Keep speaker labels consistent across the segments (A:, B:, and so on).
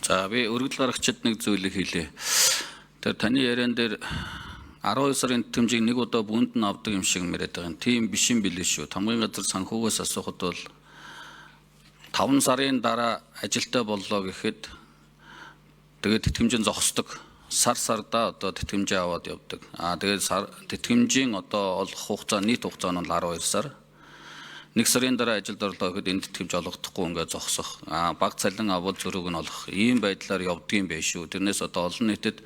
A: За би өргөдөл гаргагчид нэг зүйлийг хэлье. Тэр таны яриан дээр 12 сарын тэмжийг нэг удаа бүнд нь авдаг юм шиг мэрэд байгаа юм. Тийм биш юм билээ шүү. Хамгийн газар санхүүгээс асуухад бол 5 сарын дараа ажилтаа боллоо гэхэд тэгээд тэтгэмжийн зогсдог. Сардаа одоо тэтгэмжээ аваад явдаг. Тэгээд тэтгэмжийн одоо олох хугацаа нийт хугацаа нь 12 сар. 1 сарын дараа ажилд орлоо гэхэд энэ тэтгэмж олгохдохгүй ингээд зогсох. Баг цалин авал зөрүүг нь олох. Ийм байдлаар явдгийн байш шүү. Тэрнээс одоо олон нийтэд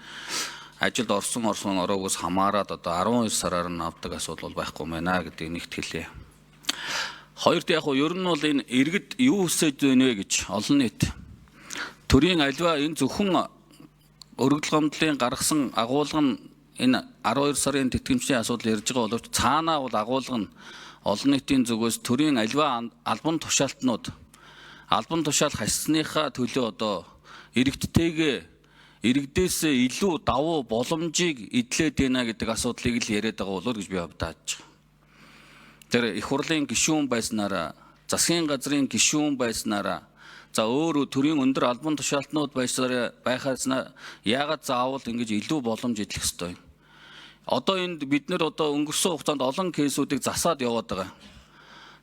A: ажилд орсон ороогоос хамаарат одоо 12 сараар нь авдаг асуудал бол байхгүй мэнэ гэдгийг нэгт хэлье. Хоёрт яг нь ер нь бол энэ иргэд юу хүсэж байна вэ гэж олон нийт төрийн аливаа энэ зөвхөн өргөдөл гомдлын гаргасан агуулга нь энэ 12 сарын тэтгэмжийн асуудал ярьж байгаа боловч цаанаа бол агуулга нь олон нийтийн зүгээс төрийн аливаа албан тушаалтнууд албан тушаал хассныхаа төлөө одоо иргэдээсээ илүү давуу боломжийг эдлээд байна гэдэг асуудлыг л яриад байгаа болов уу гэж би бодож байгаа. Тэр их хурлын гишүүн байснараа, засгийн газрын гишүүн байснараа, за өөр төрийн өндөр албан тушаалтнууд байхаас яагаад заавал ингэж илүү боломж эдлэх ёстой юм? Одоо энд бид нэр одоо өнгөрсөн хугацаанд олон кейсүүдийг засаад яваад байгаа.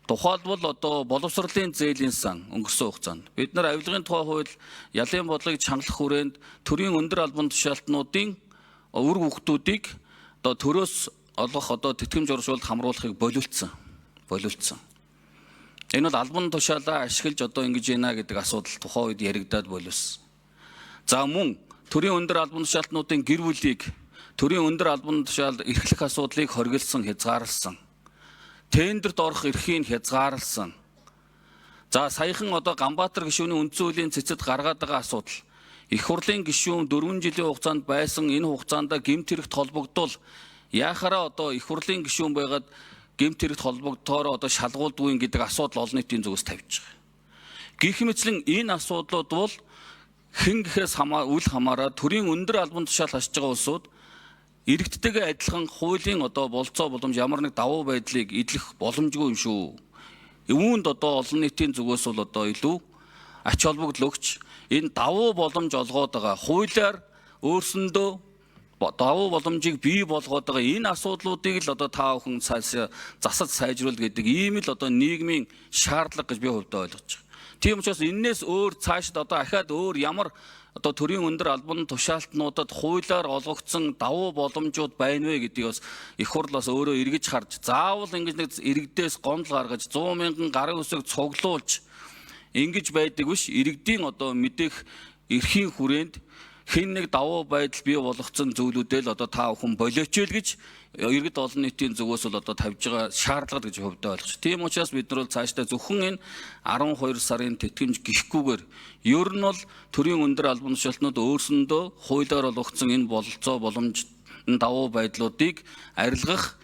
A: Тухайлбал одоо боловсролын зээлийн сан өнгөрсөн хугацаанд бид нар авилгын тухай хууль ялын бодлогыг чангалах хүрээнд төрийн өндөр албан тушаалтнуудын үр хүүхдүүдийг одоо төрөөс олгох одоо тэтгэмж уршуулалт хамруулахыг болиулсан. Энэ бол албан тушаалаа ашиглаж одоо ингэж ийна гэдэг асуудал тухайн үед яригадаад боловсон. За мөн төрийн өндөр албан тушаалтнуудын гэр бүлийг төрийн өндөр албан тушаал эрхлэх асуудлыг хоригдсан, хязгаарласан. Тендерт орох эрхийг хязгаарласан. За саяхан одоо Ганбаатар гишүүний үндсэн хуулийн цэцэд гаргаад байгаа асуудал. Их хурлын гишүүн 4 жилийн хугацаанд байсан энэ хугацаанд гэмт хэрэгт холбогдвол яахаараа одоо их хурлын гишүүн байгаад гэмт хэрэгт холбогдохоор одоо шалгуулдгүй гэдэг асуудал олон нийтийн зүгээс тавьж байгаа. Гэх мэтлэн энэ асуудлууд бол хэн гэхээс үл хамааран төрийн өндөр албан тушаал хасж байгаа улсууд иргэдтэйгээ адилхан хуулийн одоо болцоо боломж ямар нэг давуу байдлыг эдлэх боломжгүй юм шүү. Үүнд одоо олон нийтийн зүгээс бол одоо илүү ач холбогдол өгч энэ давуу боломж олгоод байгаа хуулиар өөрсөндөө давуу боломжийг бий болгоод байгаа энэ асуудлуудыг л одоо та бүхэн засаж сайжруулах гэдэг ийм л одоо нийгмийн шаардлага гэж би хувьдаа ойлгож байгаа. Тийм учраас энээс өөр цаашд одоо ахаад өөр ямар одоо төрийн өндөр албан тушаалтнуудад хуулиар олгогдсон давуу боломжууд байна вэ гэдгийг бас их хурлаас өөрөө эргэж харж заавал ингэж нэг иргэдээс гомдол гаргаж 100 мянган гарын үсэг цуглуулж ингэж байдаг биш иргэдийн одоо мэдэх эрхийн хүрээнд хэн нэг давуу байдал бий болгоцсон зүйлүүдэл одоо та бүхэн болооч л гэж иргэд олон нийтийн зүгээс бол одоо тавьж байгаа шаардлага гэж хувьдаа ойлгож. Тийм учраас бид нар бол цаашдаа зөвхөн энэ 12 сарын тэтгэмж гихгүйгээр ер нь бол төрийн өндөр албан тушаалтнууд өөрсөндөө хуулиар олгогдсон энэ бололцоо боломж давуу байдлуудыг арилгах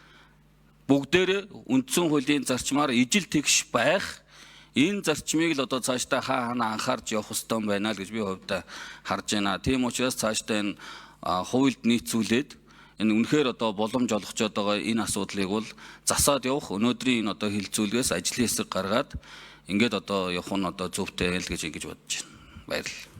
A: бүгдээрээ үндсэн хуулийн зарчмаар ижил тэгш байх энэ зарчмыг л одоо цаашдаа хаана анхаарч явах ёстой юм байна л гэж би хувьдаа харж байна. Тийм учраас цаашдаа энэ хуульд нийцүүлээд энэ үнэхээр одоо боломж олгочод байгаа энэ асуудлыг бол засаад явах өнөөдрийн энэ одоо хилцүүлгээс ажлын хэсэг гаргаад ингээд одоо явах нь одоо зөвхтэй л гэж ингэж бодож байна. Баярлалаа.